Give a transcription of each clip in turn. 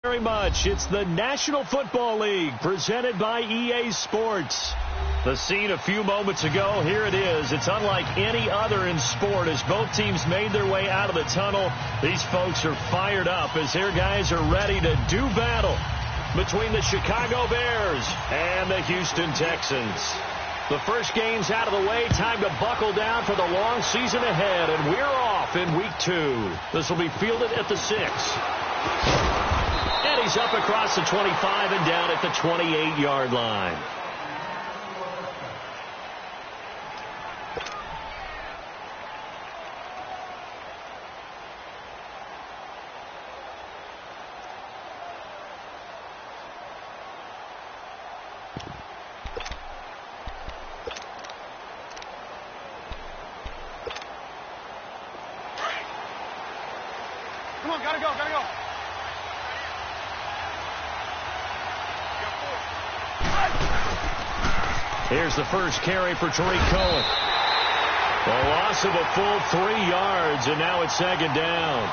Very much. It's the National Football League presented by EA Sports. The scene a few moments ago, here it is. It's unlike any other in sport as both teams made their way out of the tunnel. These folks are fired up as their guys are ready to do battle between the Chicago Bears and the Houston Texans. The first game's out of the way. Time to buckle down for the long season ahead, and we're off in week 2. This will be fielded at the 6. And he's up across the 25 and down at the 28-yard line. Come on, gotta go, gotta go. Here's the first carry for Tariq Cohen. A loss of a full 3 yards, and now it's second down.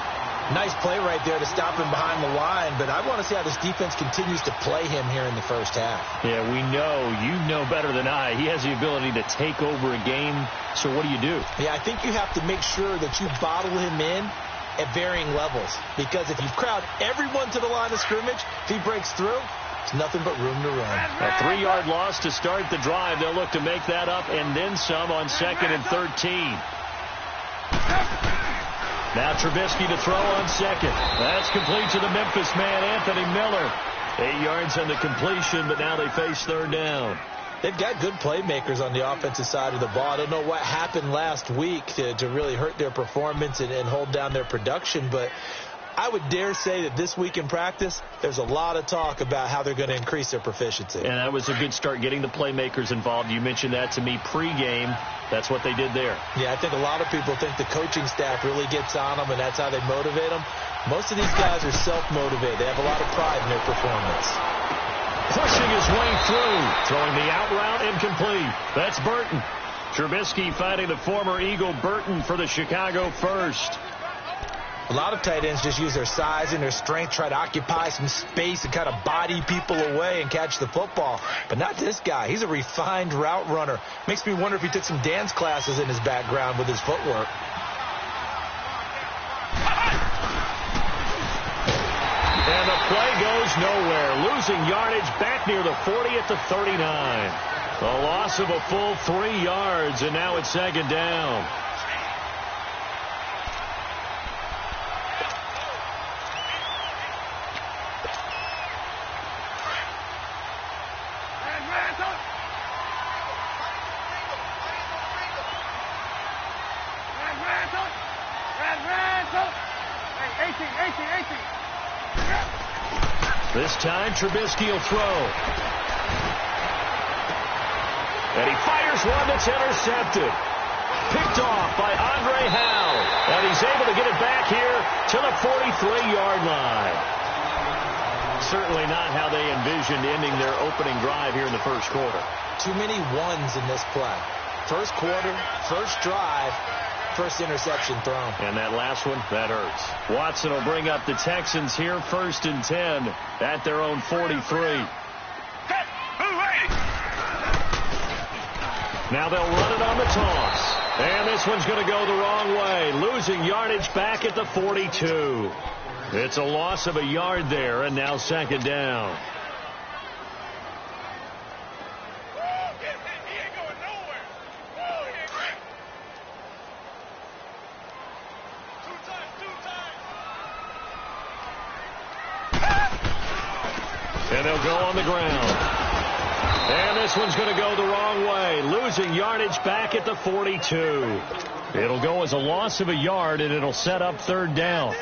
Nice play right there to stop him behind the line, but I want to see how this defense continues to play him here in the first half. Yeah, we know. You know better than I. He has the ability to take over a game, so what do you do? Yeah, I think you have to make sure that you bottle him in at varying levels, because if you crowd everyone to the line of scrimmage, if he breaks through, it's nothing but room to run. A 3-yard loss to start the drive. They'll look to make that up and then some on 2nd and 13. Now Trubisky to throw on 2nd. That's complete to the Memphis man, Anthony Miller. 8 yards on the completion, but now they face 3rd down. They've got good playmakers on the offensive side of the ball. I don't know what happened last week to really hurt their performance and hold down their production, but I would dare say that this week in practice, there's a lot of talk about how they're going to increase their proficiency. And that was a good start, getting the playmakers involved. You mentioned that to me pregame. That's what they did there. Yeah, I think a lot of people think the coaching staff really gets on them, and that's how they motivate them. Most of these guys are self-motivated. They have a lot of pride in their performance. Pushing his way through, throwing the out route incomplete. That's Burton. Trubisky fighting the former Eagle Burton for the Chicago first. A lot of tight ends just use their size and their strength, try to occupy some space and kind of body people away and catch the football. But not this guy. He's a refined route runner. Makes me wonder if he took some dance classes in his background with his footwork. And the play goes nowhere. Losing yardage back near the 40 at the 39. A loss of a full 3 yards, and now it's 2nd down. This time, Trubisky will throw. And he fires one that's intercepted. Picked off by Andre Howe. And he's able to get it back here to the 43-yard line. Certainly not how they envisioned ending their opening drive here in the first quarter. Too many ones in this play. First quarter, first drive, first interception thrown. And that last one, that hurts. Watson will bring up the Texans here, 1st and 10 at their own 43. Now they'll run it on the toss. And this one's going to go the wrong way. Losing yardage back at the 42. It's a loss of a yard there, and now 2nd down. And they'll go on the ground. And this one's going to go the wrong way. Losing yardage back at the 42. It'll go as a loss of a yard, and it'll set up 3rd down.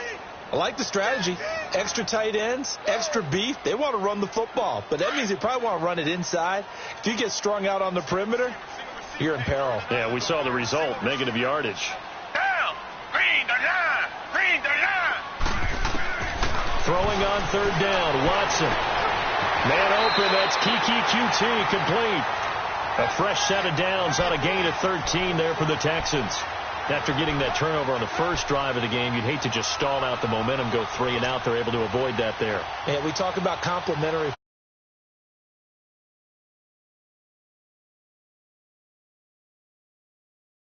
I like the strategy. Extra tight ends, extra beef. They want to run the football, but that means they probably want to run it inside. If you get strung out on the perimeter, you're in peril. Yeah, we saw the result, negative yardage. Throwing on 3rd down, Watson. Man open, that's Kiki QT, complete. A fresh set of downs on a gain of 13 there for the Texans. After getting that turnover on the first drive of the game, you'd hate to just stall out the momentum, go 3 and out. They're able to avoid that there. And we talk about complementary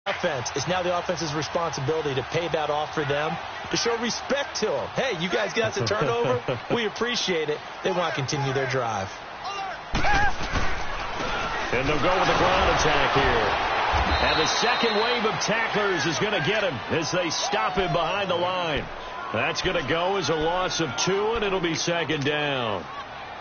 offense. It's now the offense's responsibility to pay that off for them, to show respect to them. Hey, you guys got the turnover. We appreciate it. They want to continue their drive. And they'll go with the ground attack here. And the second wave of tacklers is going to get him as they stop him behind the line. That's going to go as a loss of 2, and it'll be second down.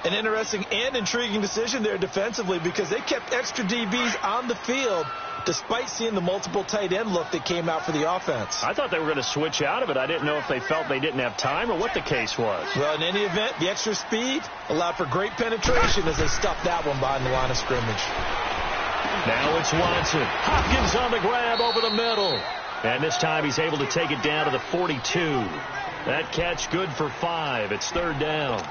An interesting and intriguing decision there defensively, because they kept extra DBs on the field despite seeing the multiple tight end look that came out for the offense. I thought they were going to switch out of it. I didn't know if they felt they didn't have time or what the case was. Well, in any event, the extra speed allowed for great penetration as they stuffed that one behind the line of scrimmage. Now it's Watson. Hopkins on the grab over the middle. And this time he's able to take it down to the 42. That catch good for 5. It's third down.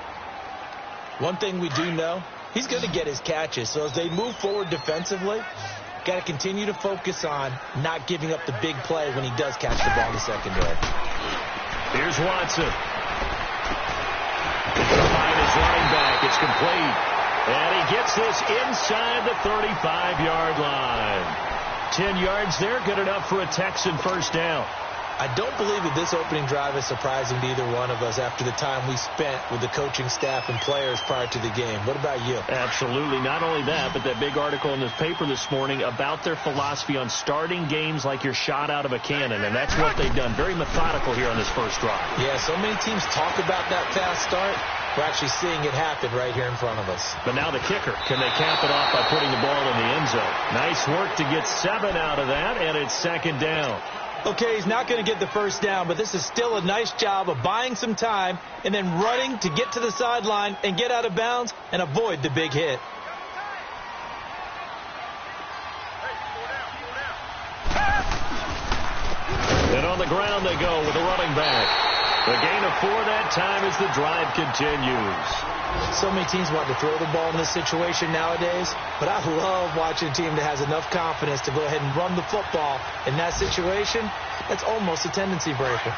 One thing we do know, he's going to get his catches. So as they move forward defensively, got to continue to focus on not giving up the big play when he does catch the ball in the secondary. Here's Watson. He's going to find his running back. It's complete. And he gets this inside the 35-yard line. 10 yards there, good enough for a Texan first down. I don't believe that this opening drive is surprising to either one of us after the time we spent with the coaching staff and players prior to the game. What about you? Absolutely. Not only that, but that big article in the paper this morning about their philosophy on starting games like you're shot out of a cannon, and that's what they've done. Very methodical here on this first drive. Yeah, so many teams talk about that fast start. We're actually seeing it happen right here in front of us. But now the kicker. Can they cap it off by putting the ball in the end zone? Nice work to get 7 out of that, and it's second down. Okay, he's not going to get the first down, but this is still a nice job of buying some time and then running to get to the sideline and get out of bounds and avoid the big hit. And on the ground they go with a running back. The gain of 4 that time as the drive continues. So many teams want to throw the ball in this situation nowadays, but I love watching a team that has enough confidence to go ahead and run the football. In that situation, that's almost a tendency breaker.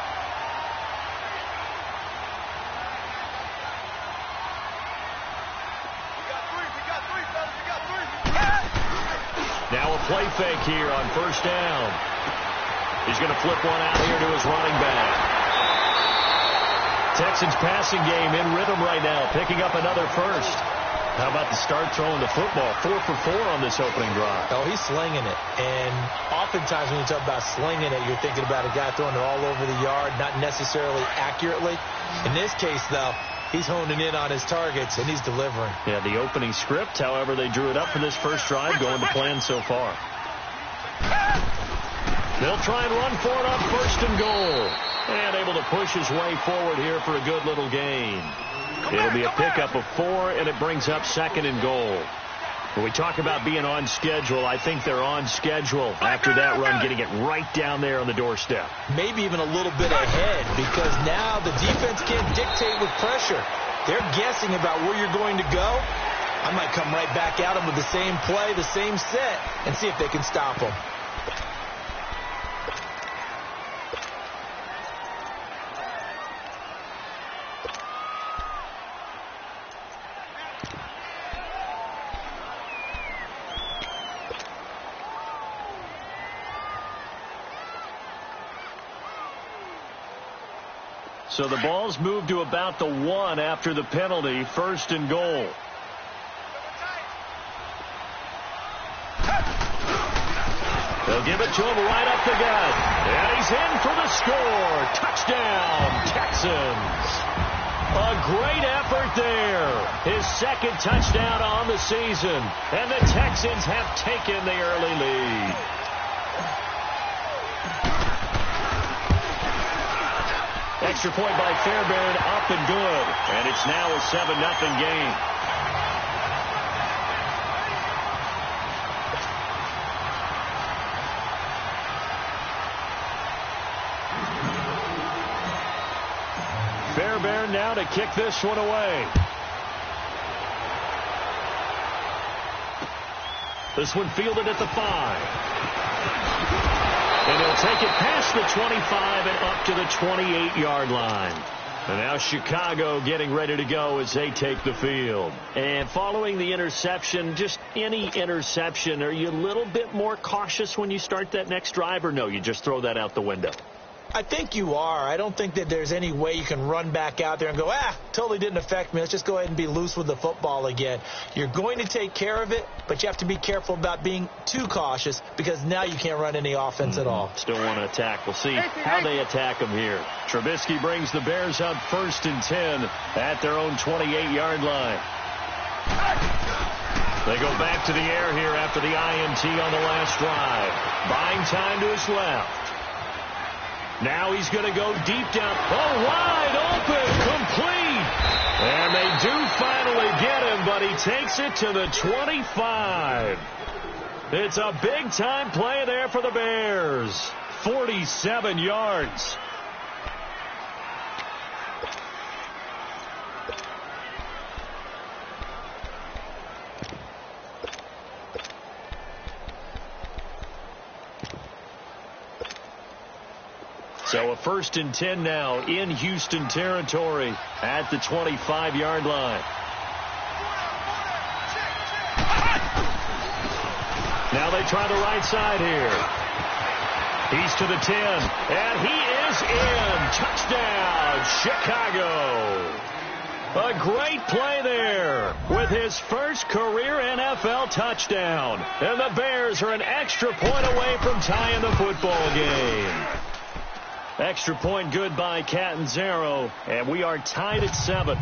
Now a play fake here on first down. He's going to flip one out here to his running back. Texans passing game in rhythm right now, picking up another first. How about the start throwing the football? 4 for 4 on this opening drive. Oh, he's slinging it. And oftentimes when you talk about slinging it, you're thinking about a guy throwing it all over the yard, not necessarily accurately. In this case, though, he's honing in on his targets, and he's delivering. Yeah, the opening script, however, they drew it up for this first drive, going to plan so far. They'll try and run for it on first and goal. And able to push his way forward here for a good little gain. It'll be a pickup of 4, and it brings up second and goal. When we talk about being on schedule, I think they're on schedule after that run, getting it right down there on the doorstep. Maybe even a little bit ahead, because now the defense can't dictate with pressure. They're guessing about where you're going to go. I might come right back at them with the same play, the same set, and see if they can stop them. So the ball's moved to about the 1 after the penalty, first and goal. They'll give it to him right up the gut. And he's in for the score. Touchdown, Texans. A great effort there. His second touchdown on the season. And the Texans have taken the early lead. Extra point by Fairbairn, up and good. And it's now a 7-0 game. Fairbairn now to kick this one away. This one fielded at the 5. And he'll take it past the 25 and up to the 28-yard line. And now Chicago getting ready to go as they take the field. And following the interception, just any interception, are you a little bit more cautious when you start that next drive, or no, you just throw that out the window? I think you are. I don't think that there's any way you can run back out there and go, totally didn't affect me. Let's just go ahead and be loose with the football again. You're going to take care of it, but you have to be careful about being too cautious because now you can't run any offense at all. Still want to attack. We'll see how they attack them here. Trubisky brings the Bears up 1st and 10 at their own 28-yard line. They go back to the air here after the INT on the last drive. Buying time to his left. Now he's going to go deep down. Oh, wide open, complete. And they do finally get him, but he takes it to the 25. It's a big-time play there for the Bears. 47 yards. So a 1st and 10 now in Houston territory at the 25-yard line. Now they try the right side here. He's to the 10, and he is in. Touchdown, Chicago. A great play there with his first career NFL touchdown. And the Bears are an extra point away from tying the football game. Extra point good by Catanzaro, and we are tied at 7.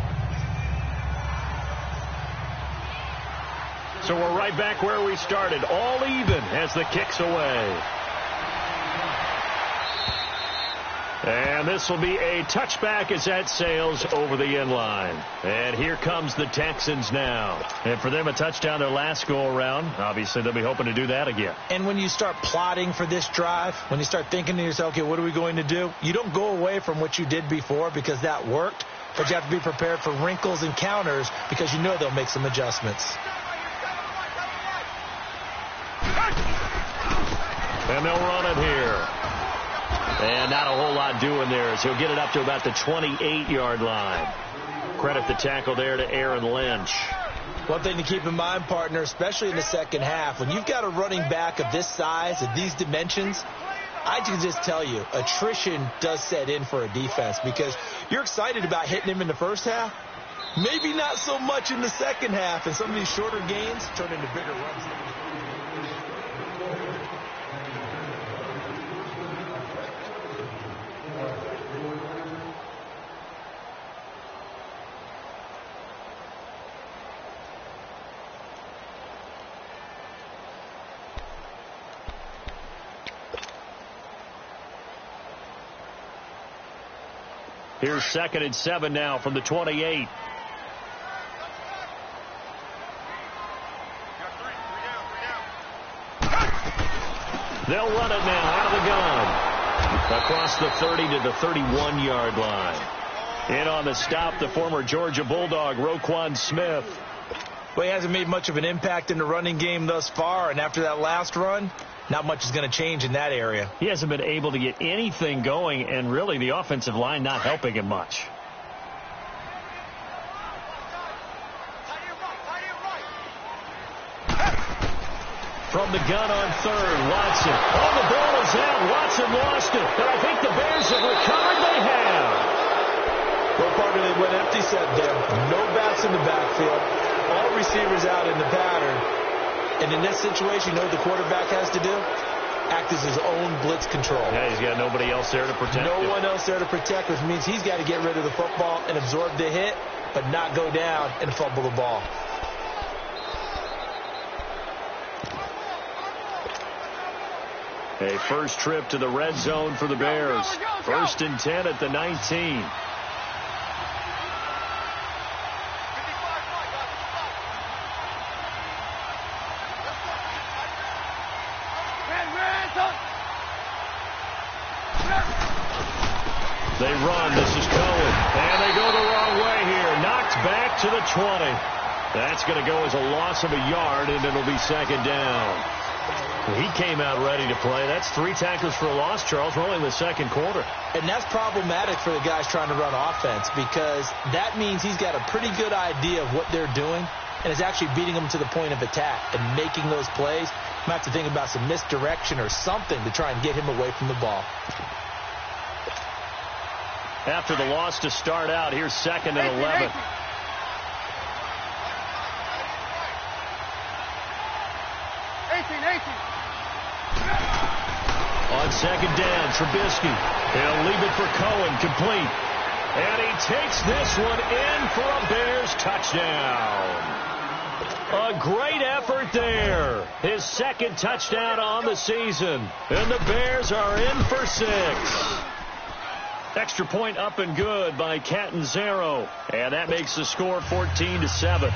So we're right back where we started, all even as the kick's away. And this will be a touchback as that sails over the end line. And here comes the Texans now. And for them, a touchdown their last go-around. Obviously, they'll be hoping to do that again. And when you start plotting for this drive, when you start thinking to yourself, okay, what are we going to do? You don't go away from what you did before because that worked, but you have to be prepared for wrinkles and counters because you know they'll make some adjustments. And they'll run it here. And not a whole lot doing there as he'll get it up to about the 28-yard line. Credit the tackle there to Aaron Lynch. One thing to keep in mind, partner, especially in the second half, when you've got a running back of this size, of these dimensions, I can just tell you, attrition does set in for a defense because you're excited about hitting him in the first half. Maybe not so much in the second half, and some of these shorter gains turn into bigger runs. Here's 2nd and 7 now from the 28. They'll run it now out of the gun. Across the 30 to the 31-yard line. In on the stop, the former Georgia Bulldog, Roquan Smith. Well, he hasn't made much of an impact in the running game thus far, and after that last run, not much is going to change in that area. He hasn't been able to get anything going, and really the offensive line not helping him much. From the gun on 3rd, Watson. Oh, the ball is out. Watson lost it. But I think the Bears have recovered. They have. Well, partner, they went empty set there. No backs in the backfield. All receivers out in the pattern. And in this situation, you know what the quarterback has to do? Act as his own blitz control. Yeah, he's got nobody else there to protect him. No one else there to protect, which means he's got to get rid of the football and absorb the hit, but not go down and fumble the ball. A first trip to the red zone for the Bears. 1st and 10 at the 19. They run. This is Cohen. And they go the wrong way here. Knocked back to the 20. That's going to go as a loss of a yard, and it'll be 2nd down. He came out ready to play. That's 3 tackles for a loss, Charles. We're only in the second quarter. And that's problematic for the guys trying to run offense because that means he's got a pretty good idea of what they're doing and is actually beating them to the point of attack and making those plays. You might have to think about some misdirection or something to try and get him away from the ball. After the loss to start out, here's 2nd and 11. On 2nd down, Trubisky. He'll leave it for Cohen, complete. And he takes this one in for a Bears touchdown. A great effort there. His 2nd touchdown on the season. And the Bears are in for 6. Extra point up and good by Catanzaro. And that makes the score 14-7.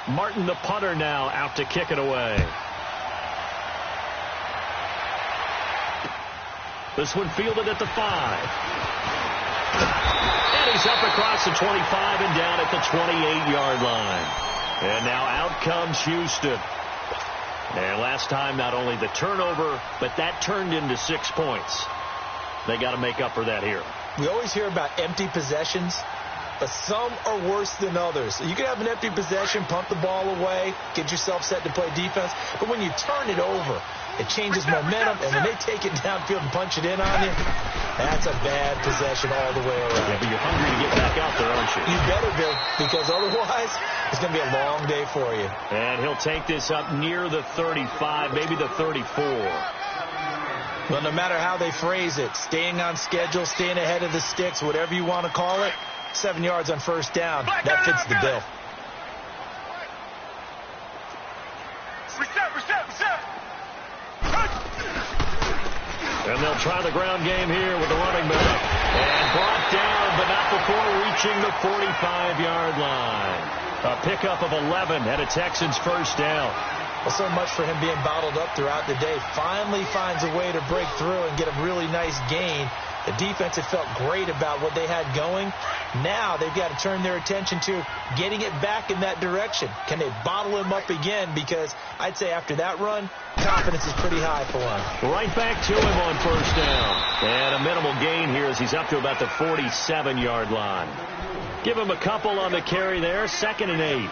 Martin, the punter, now out to kick it away. This one fielded at the 5. And he's up across the 25 and down at the 28-yard line. And now out comes Houston. And last time, not only the turnover, but that turned into 6 points. They got to make up for that here. We always hear about empty possessions, but some are worse than others. You can have an empty possession, punt the ball away, get yourself set to play defense. But when you turn it over, it changes momentum, and when they take it downfield and punch it in on you, that's a bad possession all the way around. Yeah, but you're hungry to get back out there, aren't you? You better be, because otherwise it's going to be a long day for you. And he'll take this up near the 35, maybe the 34. Well, no matter how they phrase it, staying on schedule, staying ahead of the sticks, whatever you want to call it, 7 yards on 1st down, that fits the bill. And they'll try the ground game here with the running back. And brought down, but not before reaching the 45-yard line. A pickup of 11 at a Texans 1st down. Well, so much for him being bottled up throughout the day. Finally finds a way to break through and get a really nice gain. The defense had felt great about what they had going. Now they've got to turn their attention to getting it back in that direction. Can they bottle him up again? Because I'd say after that run, confidence is pretty high for him. Right back to him on 1st down. And a minimal gain here as he's up to about the 47-yard line. Give him a couple on the carry there. 2nd and 8.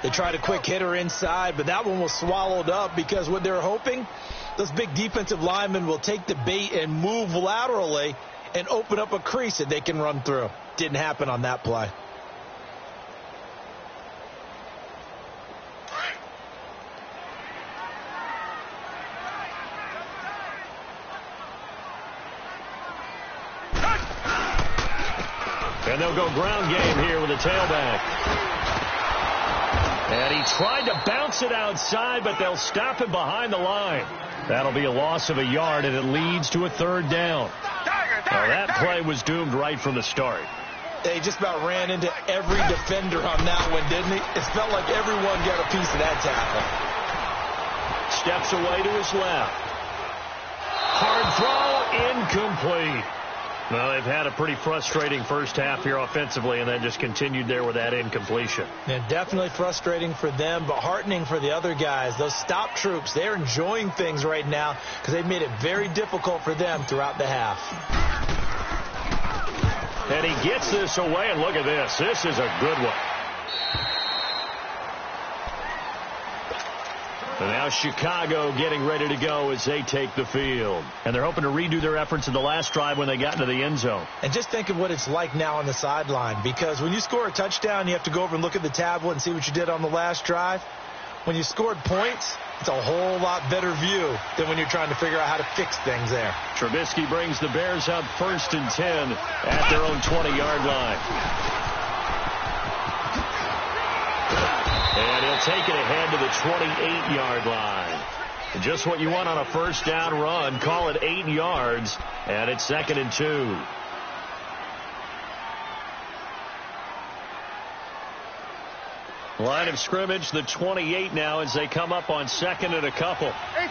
They tried a quick hitter inside, but that one was swallowed up because what they're hoping, those big defensive linemen will take the bait and move laterally and open up a crease that they can run through. Didn't happen on that play. And they'll go ground game here with a tailback. And he tried to bounce it outside, but they'll stop him behind the line. That'll be a loss of a yard, and it leads to a 3rd down. Now, that play was doomed right from the start. They just about ran into every defender on that one, didn't he? It felt like everyone got a piece of that tackle. Steps away to his left. Hard throw, incomplete. Well, they've had a pretty frustrating first half here offensively, and then just continued there with that incompletion. Yeah, definitely frustrating for them, but heartening for the other guys. Those stop troops, they're enjoying things right now because they've made it very difficult for them throughout the half. And he gets this away, and look at this. This is a good one. And now Chicago getting ready to go as they take the field. And they're hoping to redo their efforts in the last drive when they got into the end zone. And just think of what it's like now on the sideline, because when you score a touchdown, you have to go over and look at the tablet and see what you did on the last drive. When you scored points, it's a whole lot better view than when you're trying to figure out how to fix things there. Trubisky brings the Bears up 1st and 10 at their own 20-yard line. And he'll take it ahead to the 28-yard line. Just what you want on a 1st down run. Call it 8 yards, and it's 2nd and 2. Line of scrimmage, the 28 now as they come up on 2nd and a couple. 18.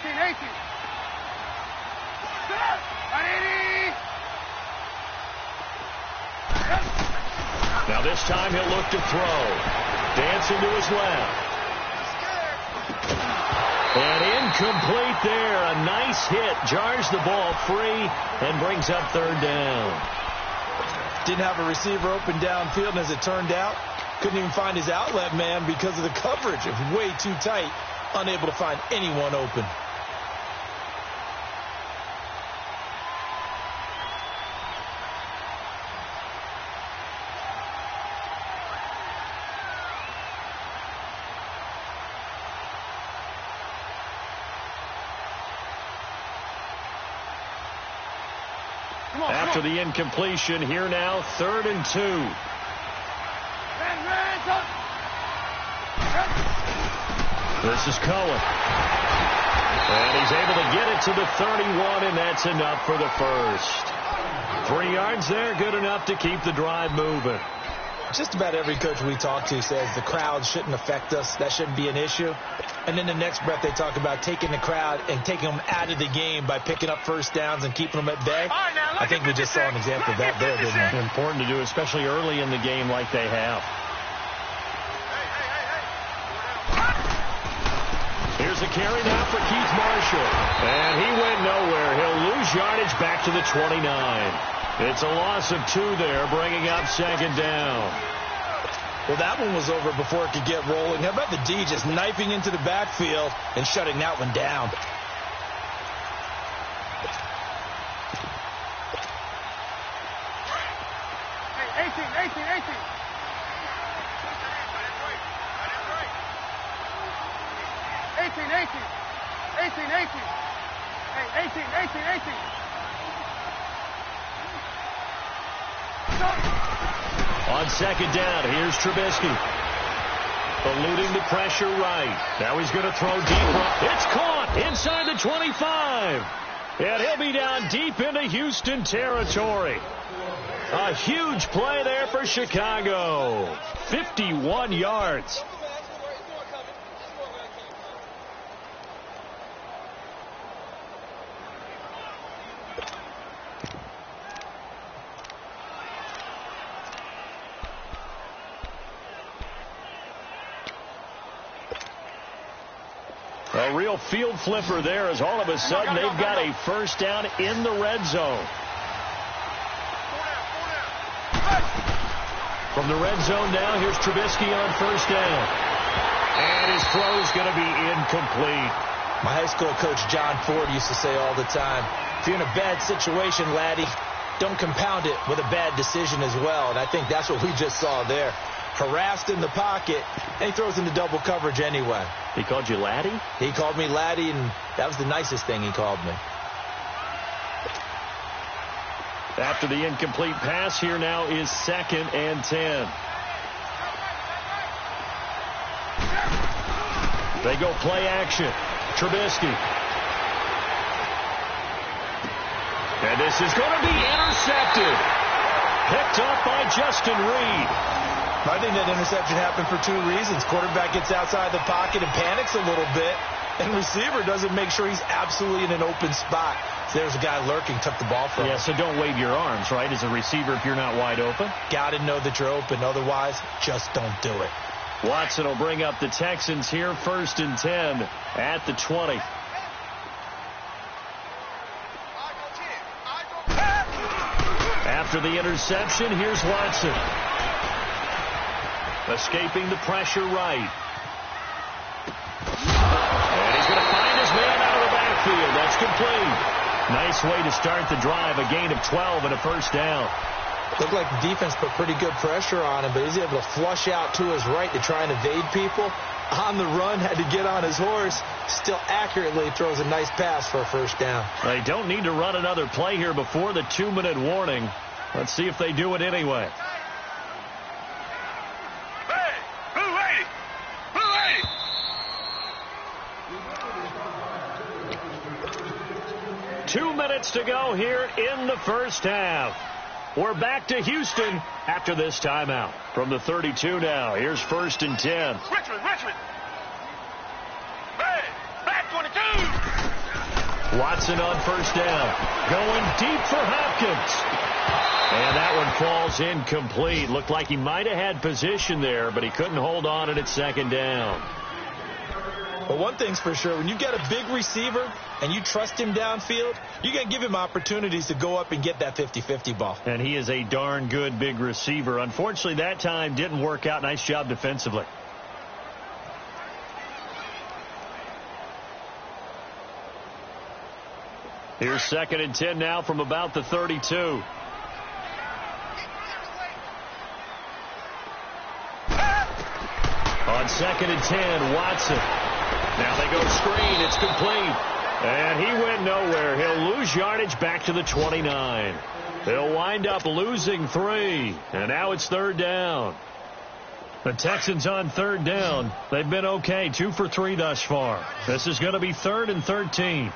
Now this time he'll look to throw. Dancing to his left. And incomplete there. A nice hit. Jars the ball free and brings up third down. Didn't have a receiver open downfield, and as it turned out, couldn't even find his outlet man because of the coverage. It was way too tight. Unable to find anyone open. After the incompletion, here now, 3rd and 2. This is Cohen. And he's able to get it to the 31, and that's enough for the first. 3 yards there, good enough to keep the drive moving. Just about every coach we talk to says the crowd shouldn't affect us. That shouldn't be an issue. And then the next breath they talk about taking the crowd and taking them out of the game by picking up first downs and keeping them at bay. I think we just saw an example of that there, didn't we? Important to do, especially early in the game like they have. Here's a carry now for Keith Marshall. And he went nowhere. He'll lose yardage back to the 29. It's a loss of 2 there, bringing up 2nd down. Well, that one was over before it could get rolling. How about the D just knifing into the backfield and shutting that one down? Hey, 18. 18. Hey, 18. On 2nd down, here's Trubisky. Eluding the pressure right. Now he's going to throw deep. It's caught inside the 25. And he'll be down deep into Houston territory. A huge play there for Chicago. 51 yards. A real field flipper there as all of a sudden they've got a first down in the red zone. From the red zone now, here's Trubisky on first down. And his throw is going to be incomplete. My high school coach John Ford used to say all the time, if you're in a bad situation, laddie, don't compound it with a bad decision as well. And I think that's what we just saw there. Harassed in the pocket, and he throws into double coverage anyway. He called you laddie? He called me laddie, and that was the nicest thing he called me. After the incomplete pass, here now is 2nd and 10. They go play action. Trubisky. And this is going to be intercepted. Picked up by Justin Reed. I think that interception happened for 2 reasons. Quarterback gets outside the pocket and panics a little bit, and receiver doesn't make sure he's absolutely in an open spot. So there's a guy lurking, took the ball from him. Yeah, so don't wave your arms, right, as a receiver if you're not wide open. Got to know that you're open. Otherwise, just don't do it. Watson will bring up the Texans here, 1st and 10 at the 20. After the interception, here's Watson. Escaping the pressure right. And he's going to find his man out of the backfield. That's complete. Nice way to start the drive. A gain of 12 and a first down. Looked like the defense put pretty good pressure on him, but he's able to flush out to his right to try and evade people. On the run, had to get on his horse. Still accurately throws a nice pass for a first down. They don't need to run another play here before the 2-minute warning. Let's see if they do it anyway. 2 minutes to go here in the first half. We're back to Houston after this timeout. From the 32 now, here's 1st and 10. Richmond. Hey, back 22. Watson on first down. Going deep for Hopkins. And that one falls incomplete. Looked like he might have had position there, but he couldn't hold on at second down. But one thing's for sure, when you get a big receiver and you trust him downfield, you're going to give him opportunities to go up and get that 50-50 ball. And he is a darn good big receiver. Unfortunately, that time didn't work out. Nice job defensively. Here's 2nd and 10 now from about the 32. On 2nd and 10, Watson. Now they go screen. It's complete. And he went nowhere. He'll lose yardage back to the 29. They'll wind up losing 3. And now it's 3rd down. The Texans on 3rd down. They've been okay. 2 for 3 thus far. This is going to be 3rd and 13.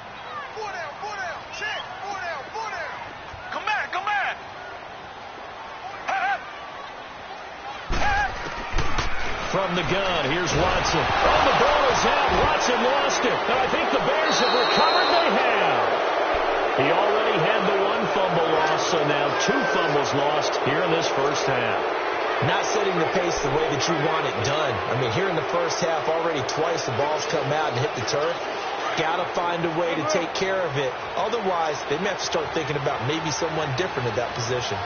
From the gun, here's Watson. Oh, the ball is out. Watson lost it. And I think the Bears have recovered. They have. He already had the 1 fumble loss, so now 2 fumbles lost here in this first half. Not setting the pace the way that you want it done. I mean, here in the first half, already twice the ball's come out and hit the turf. Got to find a way to take care of it. Otherwise, they may have to start thinking about maybe someone different at that position.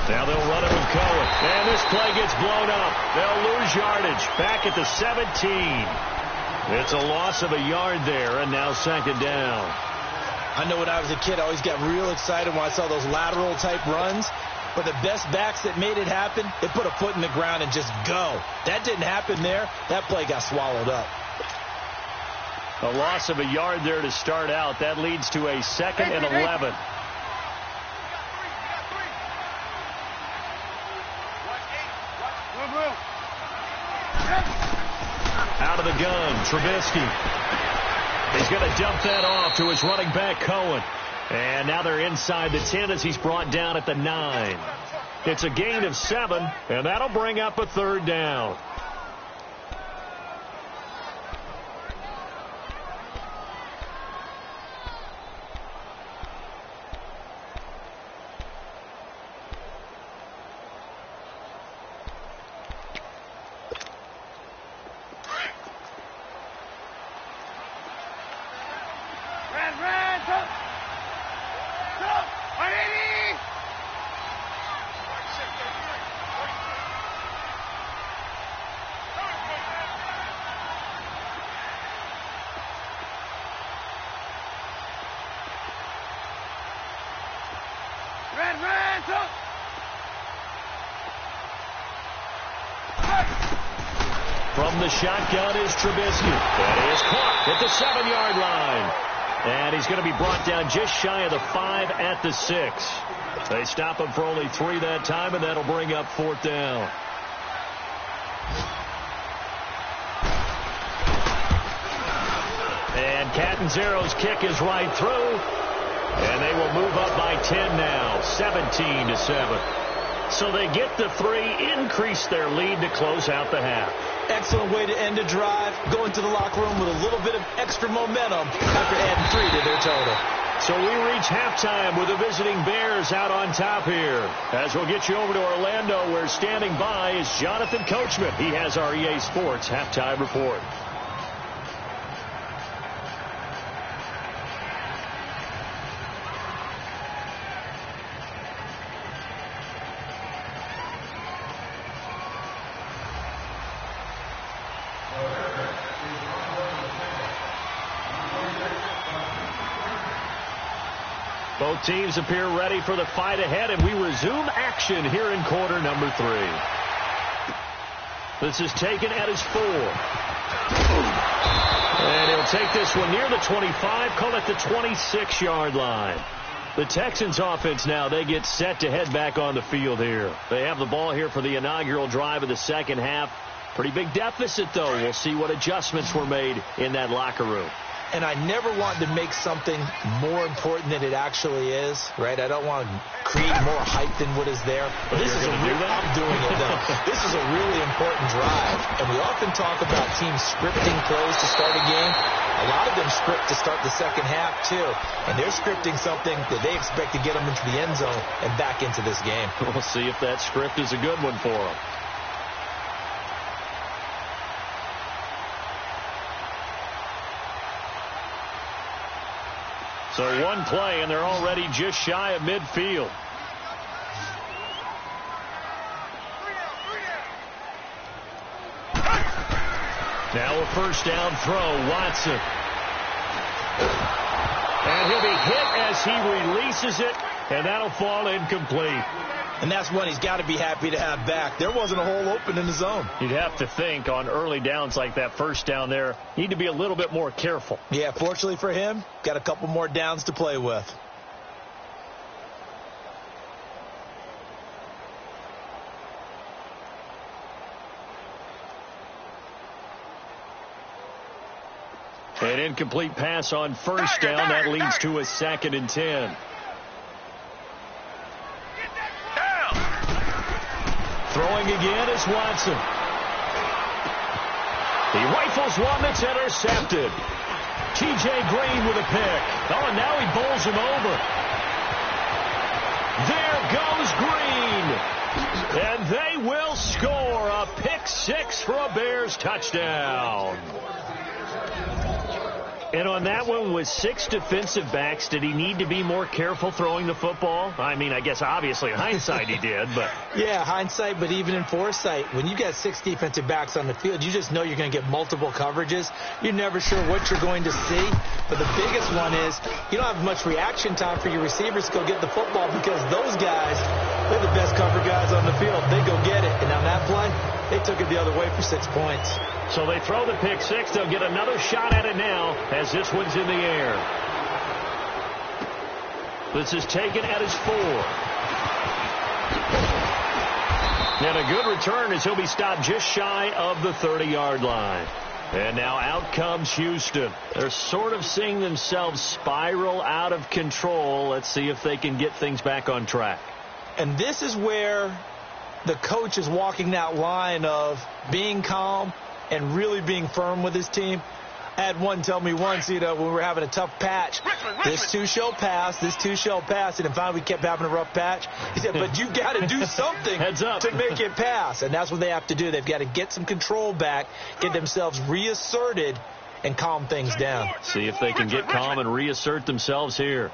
Now they'll run it with Cohen. And this play gets blown up. They'll lose yardage. Back at the 17. It's a loss of a yard there, and now 2nd down. I know when I was a kid, I always got real excited when I saw those lateral-type runs. But the best backs that made it happen, they put a foot in the ground and just go. That didn't happen there. That play got swallowed up. A loss of a yard there to start out. That leads to a 2nd and 11. Out of the gun, Trubisky. He's going to dump that off to his running back, Cohen. And now they're inside the 10 as he's brought down at the 9. It's a gain of 7, and that'll bring up a 3rd down. From the shotgun is Trubisky. That is caught at the 7-yard line. And he's going to be brought down just shy of the 5 at the 6. They stop him for only 3 that time, and that'll bring up 4th down. And Catanzaro's kick is right through. And they will move up by 10 now, 17-7. So they get the 3, increase their lead to close out the half. Excellent way to end a drive. Go into the locker room with a little bit of extra momentum after adding 3 to their total. So we reach halftime with the visiting Bears out on top here. As we'll get you over to Orlando, where standing by is Jonathan Coachman. He has our EA Sports halftime report. Both teams appear ready for the fight ahead, and we resume action here in quarter number 3. This is taken at his 4. And he'll take this one near the 25, call it the 26-yard line. The Texans offense now, they get set to head back on the field here. They have the ball here for the inaugural drive of the second half. Pretty big deficit, though. We'll see what adjustments were made in that locker room. and I never want to make something more important than it actually is, right? I don't want to create more hype than what is there. But this is I'm doing it, though. This is a really important drive, and we often talk about teams scripting plays to start a game. A lot of them script to start the second half, too, and they're scripting something that they expect to get them into the end zone and back into this game. We'll see if that script is a good one for them. So one play, and they're already just shy of midfield. Now a first down throw, Watson. And he'll be hit as he releases it, and that'll fall incomplete. And that's one he's got to be happy to have back. There wasn't a hole open in the zone. You'd have to think on early downs like that first down there, need to be a little bit more careful. Yeah, fortunately for him, got a couple more downs to play with. An incomplete pass on first down. That leads to a 2nd and 10. Throwing again is Watson. He rifles one that's intercepted. T.J. Green with a pick. Oh, and now he bowls him over. There goes Green. And they will score a pick 6 for a Bears touchdown. And on that one, with 6 defensive backs, did he need to be more careful throwing the football? I mean, I guess obviously in hindsight he did, but... Yeah, hindsight, but even in foresight, when you got 6 defensive backs on the field, you just know you're going to get multiple coverages. You're never sure what you're going to see. But the biggest one is you don't have much reaction time for your receivers to go get the football because those guys, they're the best cover guys on the field. They go get it. And on that play, they took it the other way for 6 points. So they throw the pick 6. They'll get another shot at it now as this one's in the air. This is taken at his 4. And a good return as he'll be stopped just shy of the 30-yard line. And now out comes Houston. They're sort of seeing themselves spiral out of control. Let's see if they can get things back on track. And this is where the coach is walking that line of being calm and really being firm with his team. I had one tell me once, when we were having a tough patch, this too shall pass, this too shall pass. And finally we kept having a rough patch. He said, but you got to do something Heads up. to make it pass. And that's what they have to do. They've got to get some control back, get themselves reasserted, and calm things down. See if they can get calm and reassert themselves here.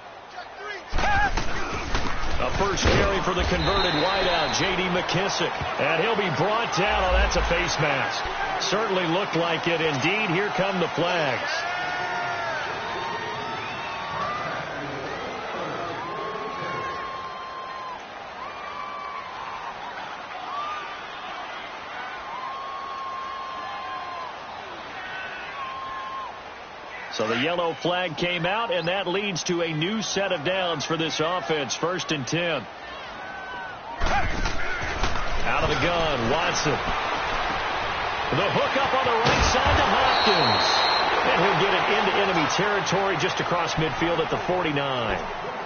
A first carry for the converted wideout, J.D. McKissick. And he'll be brought down. Oh, that's a face mask. Certainly looked like it. Indeed, here come the flags. So the yellow flag came out, and that leads to a new set of downs for this offense. 1st and 10. Out of the gun, Watson. The hook up on the right side to Hopkins. And he'll get it into enemy territory just across midfield at the 49.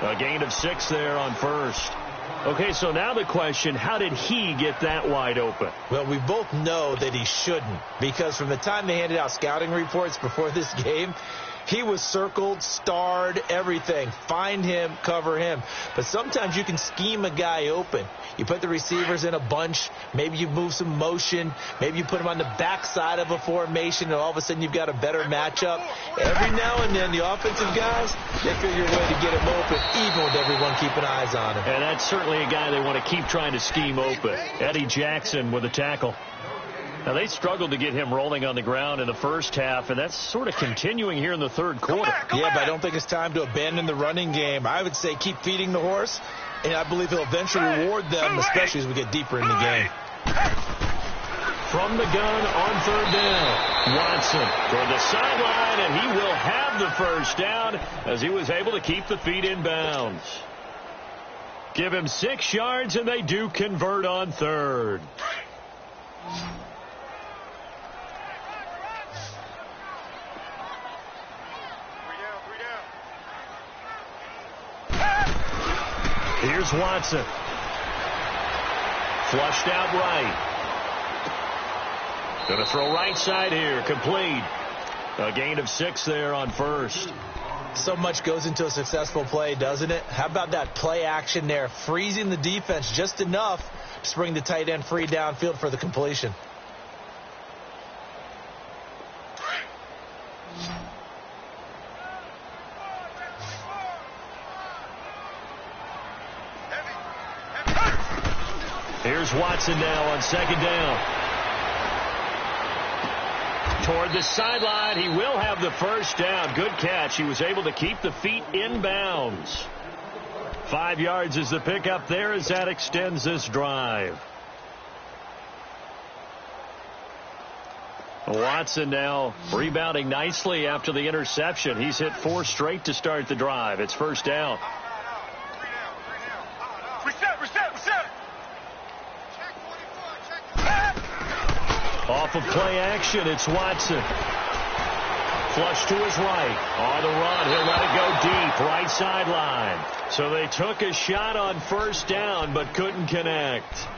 A gain of 6 there on first. Okay, so now the question, how did he get that wide open? Well, we both know that he shouldn't, because from the time they handed out scouting reports before this game, he was circled, starred, everything. Find him, cover him. But sometimes you can scheme a guy open. You put the receivers in a bunch. Maybe you move some motion. Maybe you put them on the backside of a formation, and all of a sudden you've got a better matchup. Every now and then, the offensive guys, they figure a way to get him open, even with everyone keeping eyes on him. And that's certainly a guy they want to keep trying to scheme open. Eddie Jackson with a tackle. Now, they struggled to get him rolling on the ground in the first half, and that's sort of continuing here in the third quarter. Yeah, but I don't think it's time to abandon the running game. I would say keep feeding the horse, and I believe he'll eventually reward them, especially as we get deeper in the game. From the gun on 3rd down, Watson for the sideline, and he will have the first down as he was able to keep the feet in bounds. Give him 6 yards, and they do convert on 3rd. Here's Watson. Flushed out right. Going to throw right side here. Complete. A gain of 6 there on first. So much goes into a successful play, doesn't it? How about that play action there, freezing the defense just enough to bring the tight end free downfield for the completion. Here's Watson now on second down. Toward the sideline, he will have the first down. Good catch. He was able to keep the feet in bounds. 5 yards is the pickup there as that extends this drive. Watson now rebounding nicely after the interception. He's hit 4 straight to start the drive. It's first down. Off of play action, it's Watson. Flush to his right. On the run, he'll let it go deep, right sideline. So they took a shot on first down, but couldn't connect.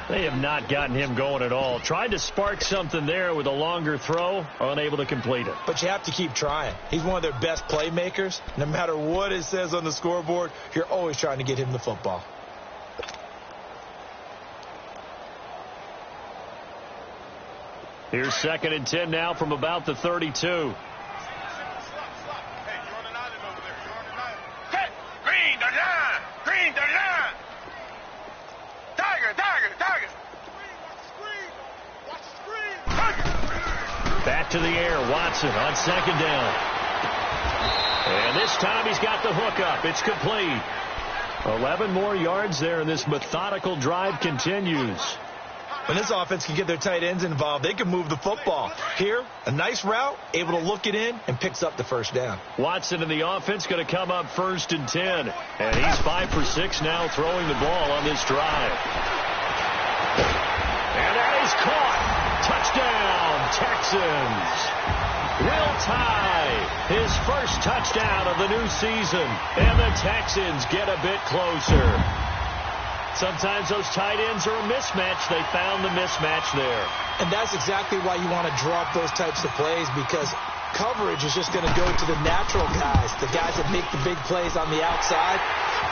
They have not gotten him going at all. Tried to spark something there with a longer throw, unable to complete it. But you have to keep trying. He's one of their best playmakers. No matter what it says on the scoreboard, you're always trying to get him the football. Here's 2nd and 10 now from about the 32. Back to the air, Watson on second down. And this time he's got the hook up. It's complete. 11 more yards there, and this methodical drive continues. When this offense can get their tight ends involved, they can move the football. Here, a nice route, able to look it in, and picks up the first down. Watson and the offense going to come up 1st and 10. And he's 5 for 6 now throwing the ball on this drive. And that is caught. Touchdown, Texans. Will tie his first touchdown of the new season. And the Texans get a bit closer. Sometimes those tight ends are a mismatch. They found the mismatch there. And that's exactly why you want to draw up those types of plays, because coverage is just going to go to the natural guys, the guys that make the big plays on the outside.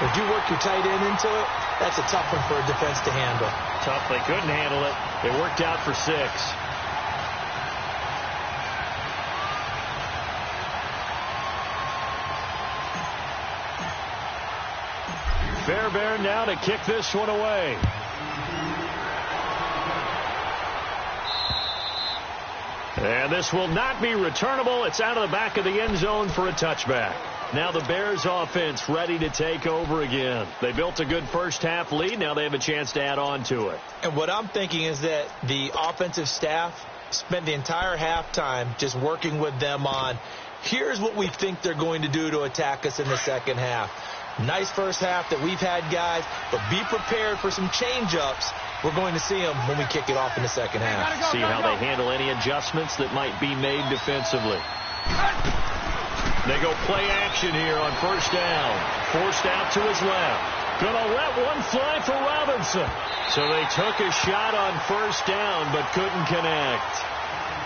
If you work your tight end into it, that's a tough one for a defense to handle. Tough. They couldn't handle it. It worked out for 6. Fairbairn now to kick this one away. And this will not be returnable. It's out of the back of the end zone for a touchback. Now the Bears offense ready to take over again. They built a good first half lead. Now they have a chance to add on to it. And what I'm thinking is that the offensive staff spent the entire halftime just working with them on, here's what we think they're going to do to attack us in the second half. Nice first half that we've had, guys, but be prepared for some change-ups. We're going to see them when we kick it off in the second half. See how they handle any adjustments that might be made defensively. They go play action here on first down. Forced out to his left. Gonna let one fly for Robinson. So they took a shot on first down but couldn't connect.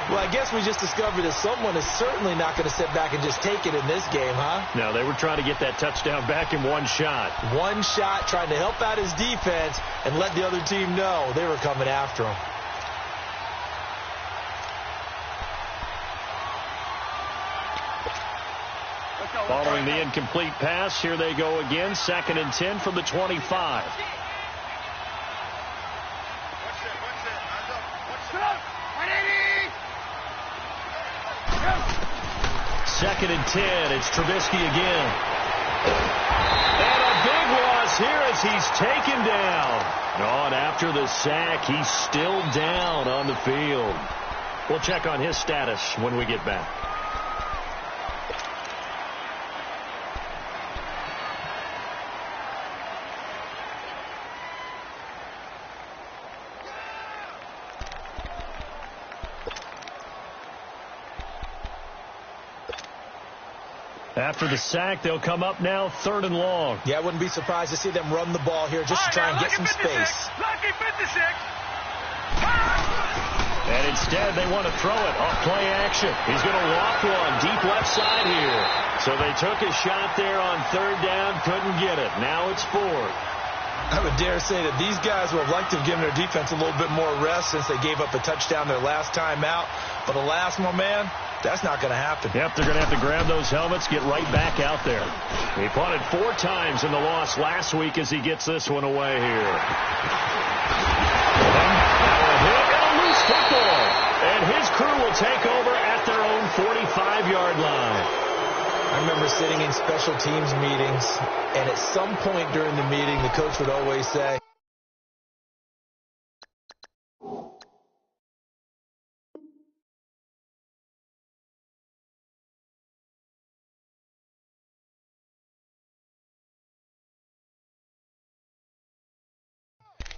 Well, I guess we just discovered that someone is certainly not going to sit back and just take it in this game, huh? No, they were trying to get that touchdown back in one shot. One shot, trying to help out his defense and let the other team know they were coming after him. Following the incomplete pass, here they go again. 2nd and 10 from the 25. Second and 10. It's Trubisky again. And a big loss here as he's taken down. Oh, and after the sack, he's still down on the field. We'll check on his status when we get back. After the sack, they'll come up now 3rd and long. Yeah, I wouldn't be surprised to see them run the ball here just to try and get some space. Lucky 56. And instead, they want to throw it off play action. He's going to walk one deep left side here. So they took a shot there on 3rd down, couldn't get it. Now it's 4th. I would dare say that these guys would have liked to have given their defense a little bit more rest since they gave up a touchdown their last time out. But alas, my man, that's not going to happen. Yep, they're going to have to grab those helmets, get right back out there. He punted 4 times in the loss last week as he gets this one away here. Football, and his crew will take over at their own 45-yard line. I remember sitting in special teams meetings, and at some point during the meeting, the coach would always say,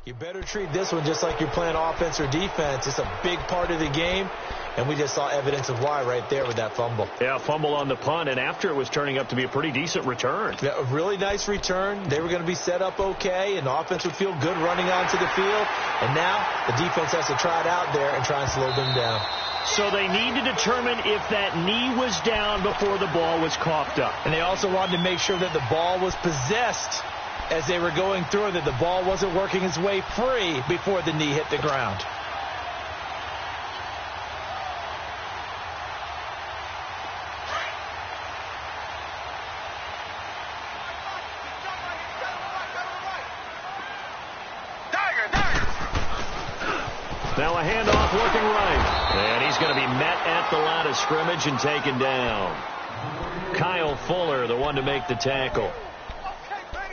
you better treat this one just like you're playing offense or defense. It's a big part of the game, and we just saw evidence of why right there with that fumble. Yeah, fumble on the punt, and after it was turning up to be a pretty decent return. Yeah, a really nice return. They were going to be set up okay, and the offense would feel good running onto the field. And now the defense has to try it out there and try and slow them down. So they need to determine if that knee was down before the ball was coughed up. And they also wanted to make sure that the ball was possessed as they were going through, that the ball wasn't working its way free before the knee hit the ground. Now a handoff looking right. And he's going to be met at the line of scrimmage and taken down. Kyle Fuller, the one to make the tackle.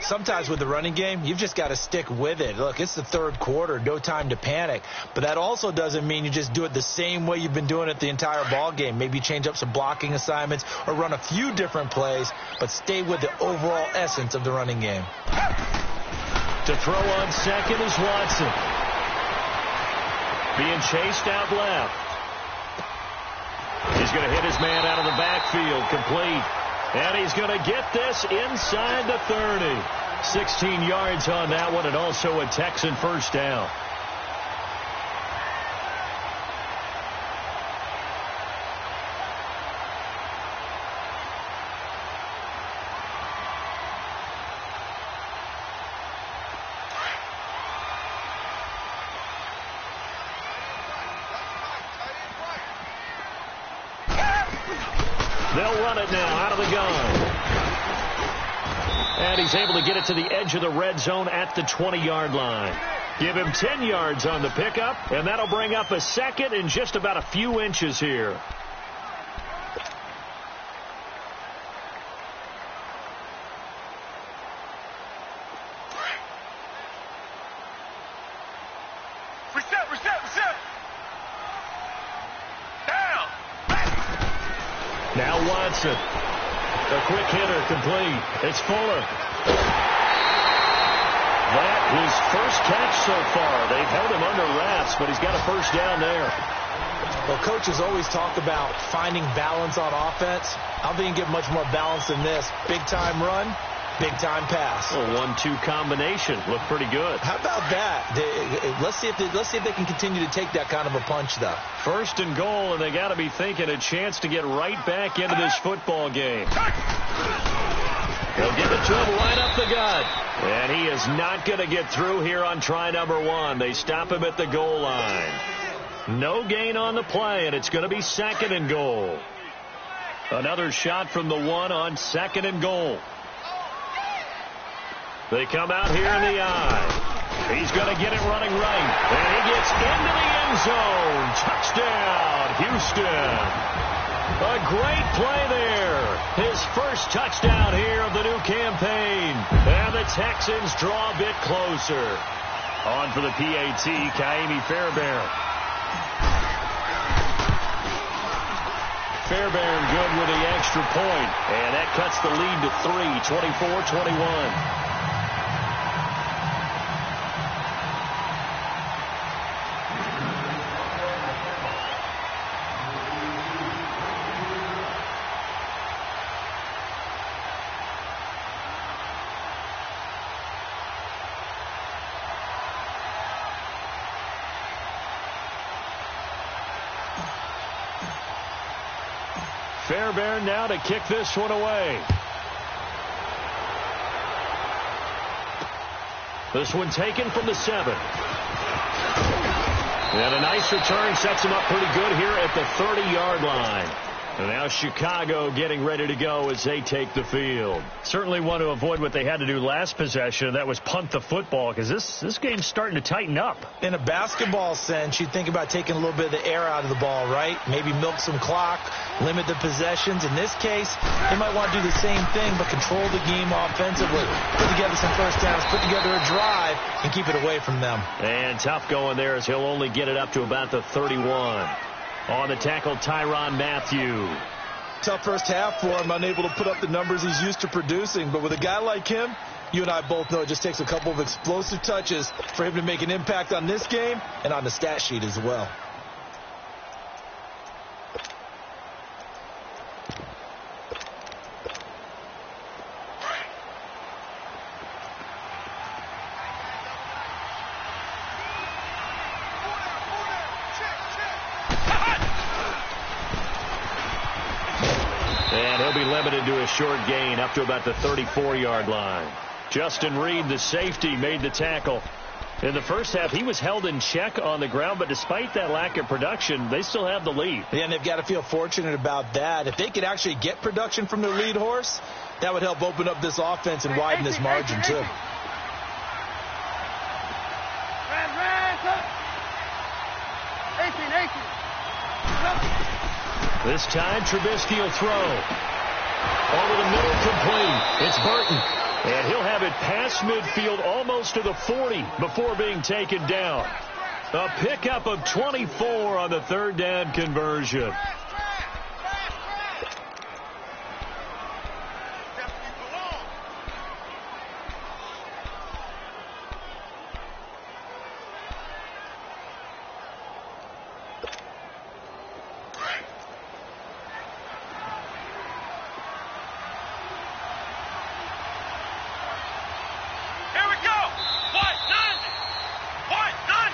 Sometimes with the running game, you've just got to stick with it. Look, it's the 3rd quarter, no time to panic. But that also doesn't mean you just do it the same way you've been doing it the entire ball game. Maybe change up some blocking assignments or run a few different plays, but stay with the overall essence of the running game. To throw on second is Watson. Being chased out left. He's going to hit his man out of the backfield, complete. And he's going to get this inside the 30. 16 yards on that one, and also a Texan first down. They'll run it now out of the gun. And he's able to get it to the edge of the red zone at the 20-yard line. Give him 10 yards on the pickup, and that'll bring up a second in just about a few inches here. Reset. Down. Now Watson. A quick hitter, complete. It's Fuller. That his first catch so far. They've held him under wraps, but he's got a first down there. Well, coaches always talk about finding balance on offense. I don't think you can get much more balance than this. Big-time run, big-time pass. A 1-2 combination. Looked pretty good. How about that? Let's see if they can continue to take that kind of a punch, though. 1st and goal, and they got to be thinking a chance to get right back into this football game. They'll give it to him right up the gut. And he is not going to get through here on try number 1. They stop him at the goal line. No gain on the play, and it's going to be 2nd and goal. Another shot from the 1 on 2nd and goal. They come out here in the eye. He's going to get it running right. And he gets into the end zone. Touchdown, Houston. A great play there. His first touchdown here of the new campaign. And the Texans draw a bit closer. On for the PAT, Kaimi Fairbairn. Fairbairn good with the extra point. And that cuts the lead to 3, 24-21. Fairbairn now to kick this one away. This one taken from the 7. And a nice return sets him up pretty good here at the 30-yard line. And now Chicago getting ready to go as they take the field. Certainly want to avoid what they had to do last possession. That was punt the football, because this game's starting to tighten up. In a basketball sense, you'd think about taking a little bit of the air out of the ball, right? Maybe milk some clock, limit the possessions. In this case, they might want to do the same thing, but control the game offensively. Put together some first downs, put together a drive, and keep it away from them. And tough going there as he'll only get it up to about the 31. On the tackle, Tyrann Mathieu. Tough first half for him, unable to put up the numbers he's used to producing. But with a guy like him, you and I both know it just takes a couple of explosive touches for him to make an impact on this game and on the stat sheet as well. And he'll be limited to a short gain up to about the 34-yard line. Justin Reed, the safety, made the tackle. In the first half, he was held in check on the ground, but despite that lack of production, they still have the lead. Yeah, and they've got to feel fortunate about that. If they could actually get production from their lead horse, that would help open up this offense and widen this margin, too. This time, Trubisky will throw. Over the middle, complete. It's Burton. And he'll have it past midfield almost to the 40 before being taken down. A pickup of 24 on the third down conversion.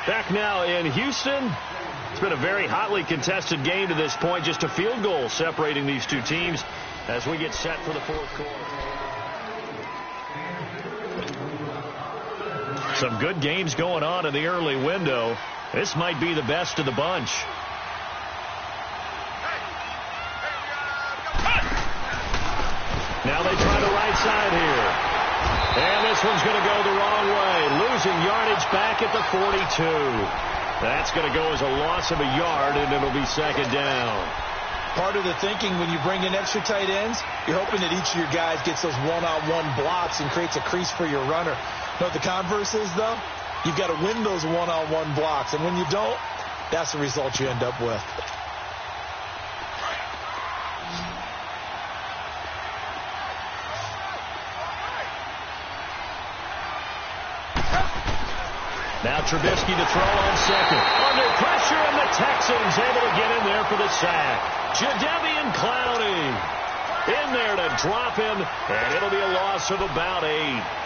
Back now in Houston. It's been a very hotly contested game to this point. Just a field goal separating these two teams as we get set for the fourth quarter. Some good games going on in the early window. This might be the best of the bunch. Now they try the right side here. And this one's going to go the wrong way. Losing yardage back at the 42. That's going to go as a loss of a yard, and it'll be second down. Part of the thinking when you bring in extra tight ends, you're hoping that each of your guys gets those one-on-one blocks and creates a crease for your runner. You know what the converse is, though? You've got to win those one-on-one blocks, and when you don't, that's the result you end up with. Now Trubisky to throw on second. Under pressure, and the Texans able to get in there for the sack. Jadeveon Clowney in there to drop him, and it'll be a loss of about 8.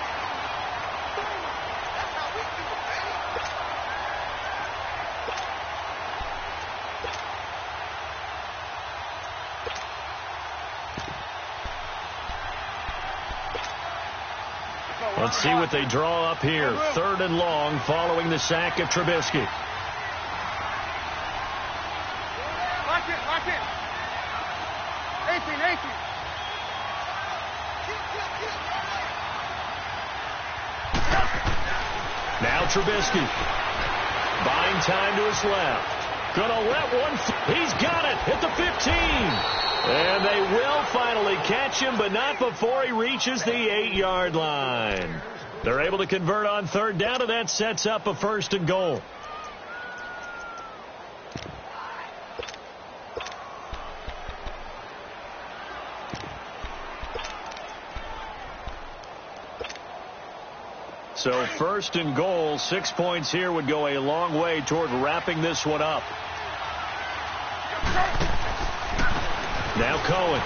Let's see what they draw up here. 3rd and long following the sack of Trubisky. Watch it. 18. Now Trubisky. Buying time to his left. Gonna let one. He's got it at the 15. And they will finally catch him, but not before he reaches the 8-yard line. They're able to convert on 3rd down, and that sets up a 1st and goal. So 1st and goal, 6 points here would go a long way toward wrapping this one up. Now Cohen.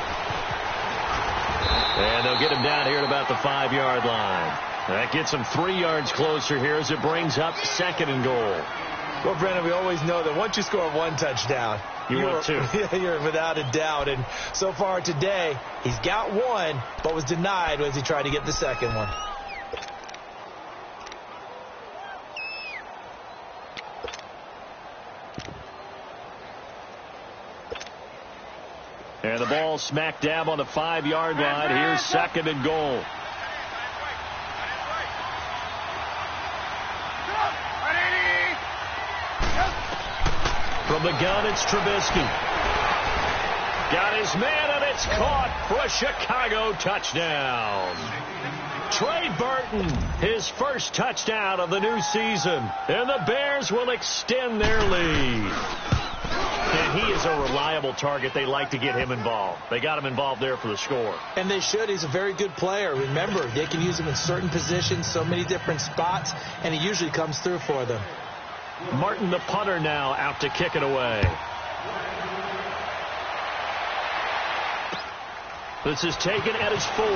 And they'll get him down here at about the 5-yard line. That gets him 3 yards closer here as it brings up 2nd and goal. Well, Brennan, we always know that once you score one touchdown, You would too. You're without a doubt. And so far today, he's got one, but was denied as he tried to get the second one. And the ball smack dab on the 5-yard line. Here's second and goal. From the gun, it's Trubisky. Got his man, and it's caught for a Chicago touchdown. Trey Burton, his first touchdown of the new season. And the Bears will extend their lead. And he is a reliable target. They like to get him involved. They got him involved there for the score. And they should. He's a very good player. Remember, they can use him in certain positions, so many different spots, and he usually comes through for them. Martin, the punter, now out to kick it away. This is taken at his 4.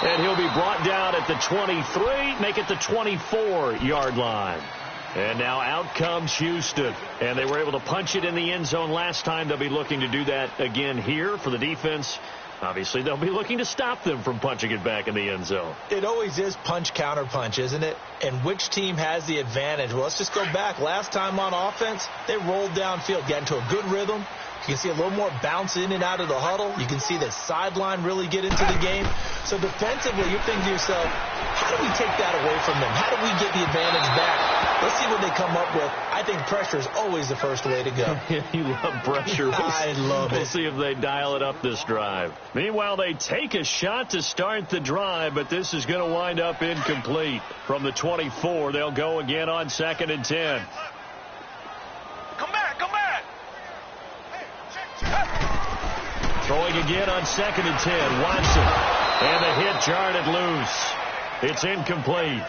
And he'll be brought down at the 23, make it the 24-yard line. And now out comes Houston. And they were able to punch it in the end zone last time. They'll be looking to do that again here for the defense. Obviously, they'll be looking to stop them from punching it back in the end zone. It always is punch, counter punch, isn't it? And which team has the advantage? Well, let's just go back. Last time on offense, they rolled downfield, got into a good rhythm. You can see a little more bounce in and out of the huddle. You can see the sideline really get into the game. So defensively, you're thinking to yourself, how do we take that away from them? How do we get the advantage back? Let's see what they come up with. I think pressure is always the first way to go. You love pressure. I love it. We'll see if they dial it up this drive. Meanwhile, they take a shot to start the drive, but this is going to wind up incomplete. From the 24, they'll go again on 2nd and 10. Throwing again on 2nd and 10. Watson. And the hit jarred loose. It's incomplete.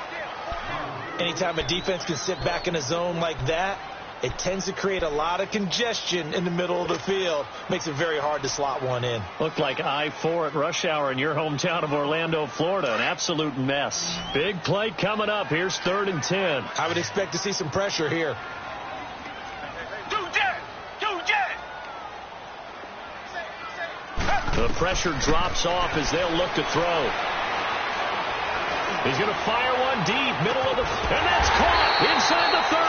Anytime a defense can sit back in a zone like that, it tends to create a lot of congestion in the middle of the field. Makes it very hard to slot one in. Looked like I-4 at rush hour in your hometown of Orlando, Florida. An absolute mess. Big play coming up. Here's 3rd and 10. I would expect to see some pressure here. The pressure drops off as they'll look to throw. He's going to fire one deep, middle of the... And that's caught inside the 30.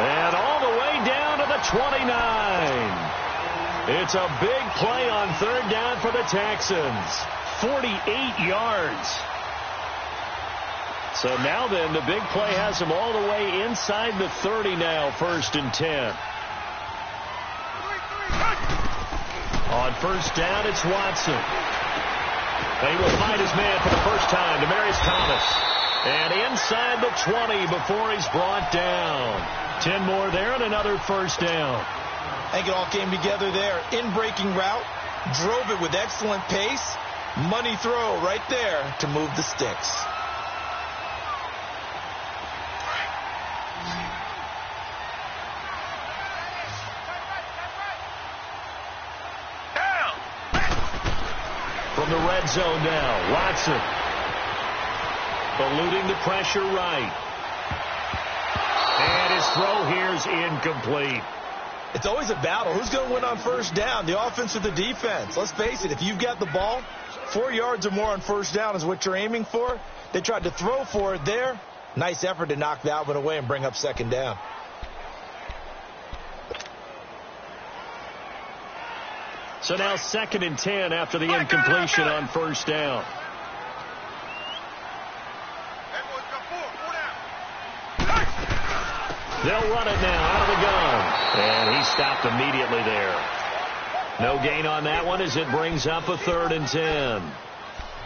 And all the way down to the 29. It's a big play on 3rd down for the Texans. 48 yards. So now then, the big play has him all the way inside the 30 now, 1st and 10. On 1st down, it's Watson. He will find his man for the first time, Demaryius Thomas. And inside the 20 before he's brought down. 10 more there and another 1st down. I think it all came together there. In-breaking route, drove it with excellent pace. Money throw right there to move the sticks. From the red zone now, Watson. Eluding the pressure right. And his throw here's incomplete. It's always a battle. Who's going to win on 1st down, the offense or the defense? Let's face it, if you've got the ball, 4 yards or more on 1st down is what you're aiming for. They tried to throw for it there. Nice effort to knock that one away and bring up 2nd down. So now 2nd and 10 after the incompletion on 1st down. They'll run it now out of the gun. And he stopped immediately there. No gain on that one as it brings up a 3rd and 10.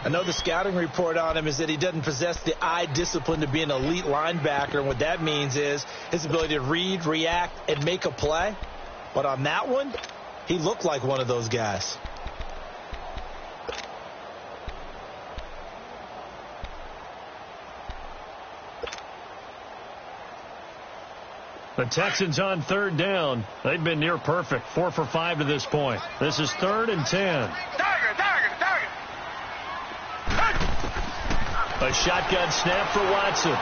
I know the scouting report on him is that he doesn't possess the eye discipline to be an elite linebacker. And what that means is his ability to read, react, and make a play. But on that one, he looked like one of those guys. The Texans on 3rd down. They've been near perfect. 4 for 5 to this point. This is 3rd and 10. A shotgun snap for Watson.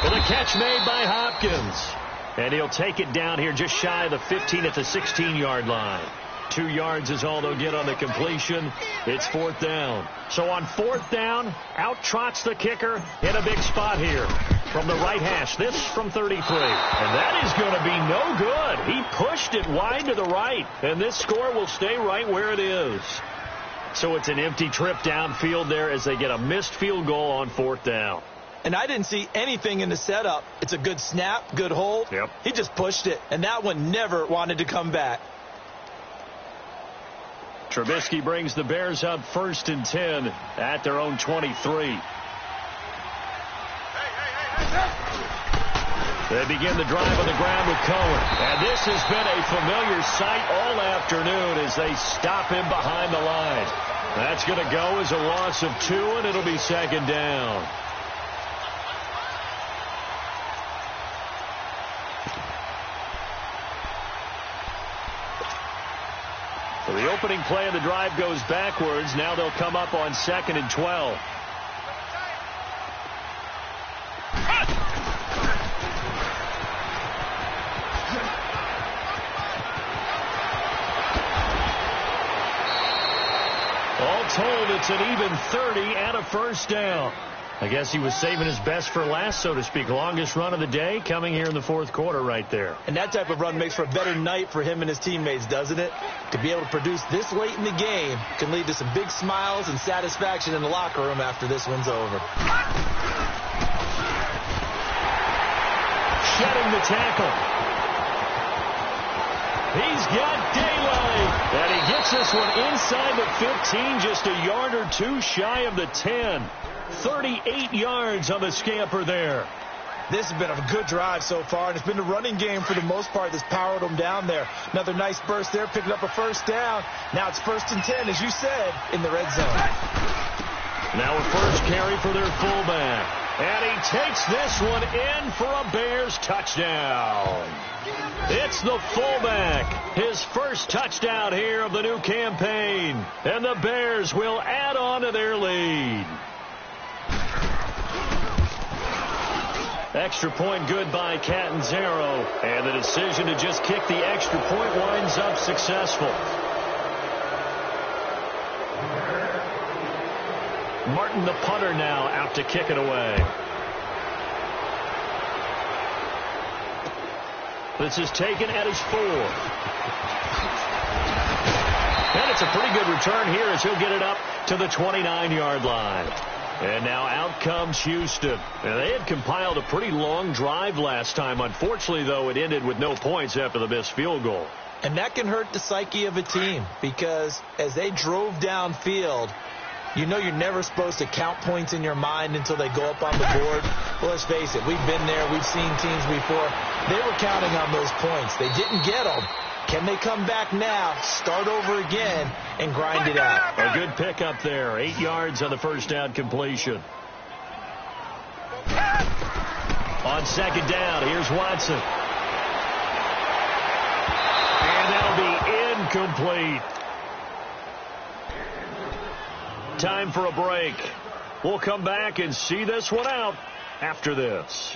With a catch made by Hopkins. And he'll take it down here just shy of the 15 at the 16-yard line. 2 yards is all they'll get on the completion. It's 4th down. So on 4th down, out trots the kicker in a big spot here. From the right hash, this from 33. And that is going to be no good. He pushed it wide to the right. And this score will stay right where it is. So it's an empty trip downfield there as they get a missed field goal on 4th down. And I didn't see anything in the setup. It's a good snap, good hold. Yep. He just pushed it, and that one never wanted to come back. Trubisky brings the Bears up 1st and 10 at their own 23. They begin the drive on the ground with Cohen. And this has been a familiar sight all afternoon as they stop him behind the line. That's going to go as a loss of 2, and it'll be 2nd down. So the opening play of the drive goes backwards. Now they'll come up on 2nd and 12. All told, it's an even 30 and a 1st down. I guess he was saving his best for last, so to speak. Longest run of the day coming here in the 4th quarter right there. And that type of run makes for a better night for him and his teammates, doesn't it? To be able to produce this late in the game can lead to some big smiles and satisfaction in the locker room after this one's over. Shedding the tackle. He's got daylight. And he gets this one inside the 15, just a yard or 2 shy of the 10. 38 yards on the scamper there. This has been a good drive so far, and it's been the running game for the most part that's powered them down there. Another nice burst there, picking up a 1st down. Now it's 1st and 10, as you said, in the red zone. Now a first carry for their fullback. And he takes this one in for a Bears touchdown. It's the fullback. His first touchdown here of the new campaign. And the Bears will add on to their lead. Extra point good by Catanzaro. And the decision to just kick the extra point winds up successful. Martin, the punter, now out to kick it away. This is taken at his 4. And it's a pretty good return here as he'll get it up to the 29-yard line. And now out comes Houston. And they had compiled a pretty long drive last time. Unfortunately, though, it ended with no points after the missed field goal. And that can hurt the psyche of a team because as they drove downfield, you know you're never supposed to count points in your mind until they go up on the board. Well, let's face it, we've been there. We've seen teams before. They were counting on those points. They didn't get them. Can they come back now, start over again, and grind it out? A good pickup there. 8 yards on the first down completion. On 2nd down, here's Watson. And that'll be incomplete. Time for a break. We'll come back and see this one out after this.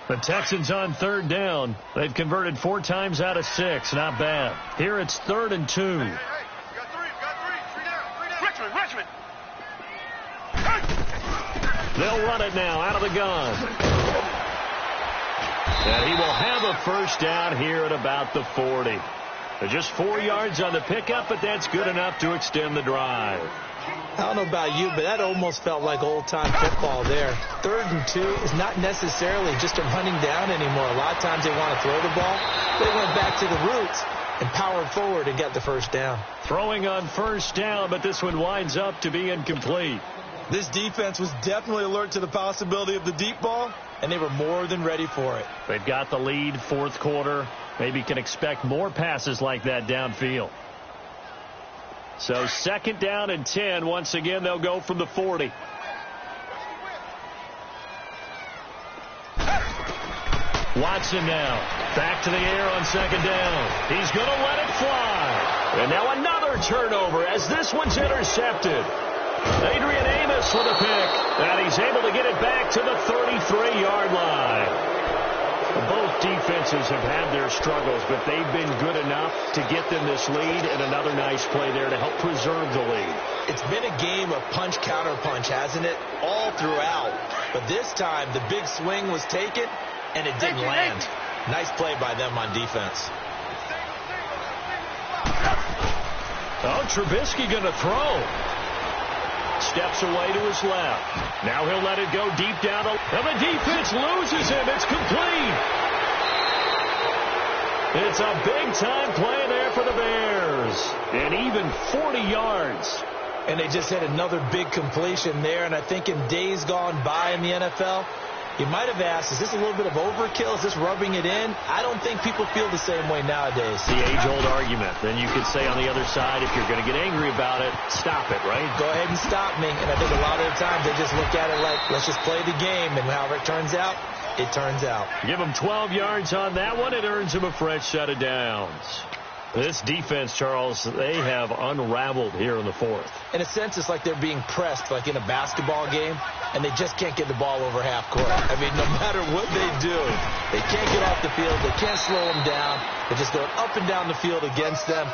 The Texans on 3rd down. They've converted 4 times out of 6. Not bad. Here it's 3rd and 2. Hey, you got 3. 3 down. Richmond. They'll run it now out of the gun. And he will have a first down here at about the 40. Just 4 yards on the pickup, but that's good enough to extend the drive. I don't know about you, but that almost felt like old-time football there. 3rd and 2 is not necessarily just a running down anymore. A lot of times they want to throw the ball. They went back to the roots and powered forward and got the first down. Throwing on first down, but this one winds up to be incomplete. This defense was definitely alert to the possibility of the deep ball, and they were more than ready for it. They've got the lead, 4th quarter. Maybe can expect more passes like that downfield. So 2nd down and 10. Once again, they'll go from the 40. Watson now back to the air on 2nd down. He's going to let it fly. And now another turnover as this one's intercepted. Adrian Amos with a pick. And he's able to get it back to the 33-yard line. Both defenses have had their struggles, but they've been good enough to get them this lead, and another nice play there to help preserve the lead. It's been a game of punch-counter-punch, hasn't it? All throughout. But this time, the big swing was taken, and it didn't land. Nice play by them on defense. Oh, Trubisky going to throw. Steps away to his left. Now he'll let it go deep down. And the defense loses him. It's complete. It's a big-time play there for the Bears. And even 40 yards. And they just had another big completion there. And I think in days gone by in the NFL, you might have asked, is this a little bit of overkill? Is this rubbing it in? I don't think people feel the same way nowadays. The age-old argument. Then you could say on the other side, if you're going to get angry about it, stop it, right? Go ahead and stop me. And I think a lot of the times they just look at it like, let's just play the game. And however it turns out, it turns out. Give them 12 yards on that one. It earns them a fresh set of downs. This defense, Charles, they have unraveled here in the fourth. In a sense, it's like they're being pressed, like in a basketball game, and they just can't get the ball over half court. I mean, no matter what they do, they can't get off the field. They can't slow them down. They're just going up and down the field against them.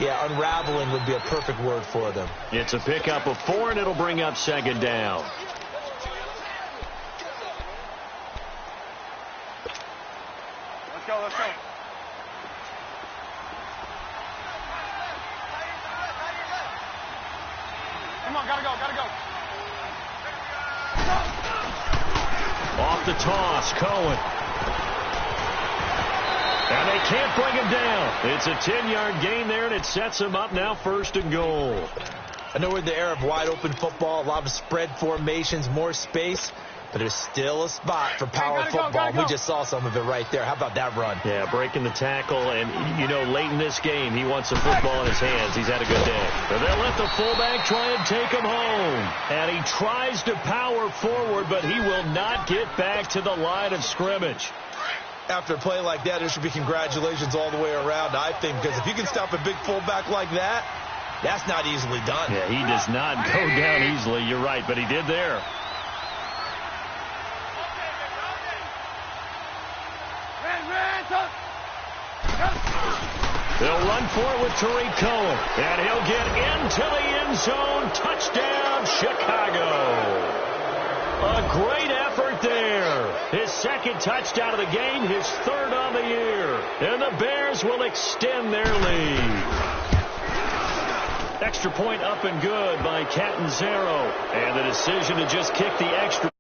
Yeah, unraveling would be a perfect word for them. It's a pickup of 4, and it'll bring up second down. Let's go, let's go. Come on, gotta go, gotta go. Off the toss, Cohen. And they can't bring him down. It's a 10-yard gain there, and it sets him up now 1st and goal. I know we're in the era of wide-open football, a lot of spread formations, more space, but there's still a spot for power football. We just saw some of it right there. How about that run? Yeah, breaking the tackle, and, you know, late in this game, he wants the football in his hands. He's had a good day. But they'll let the fullback try and take him home. And he tries to power forward, but he will not get back to the line of scrimmage. After a play like that, there should be congratulations all the way around, I think, because if you can stop a big fullback like that, that's not easily done. Yeah, he does not go down easily. You're right, but he did there. They'll run for it with Tariq Cohen, and he'll get into the end zone. Touchdown, Chicago. A great effort there. His second touchdown of the game, his 3rd on the year. And the Bears will extend their lead. Extra point up and good by Catanzaro. And the decision to just kick the extra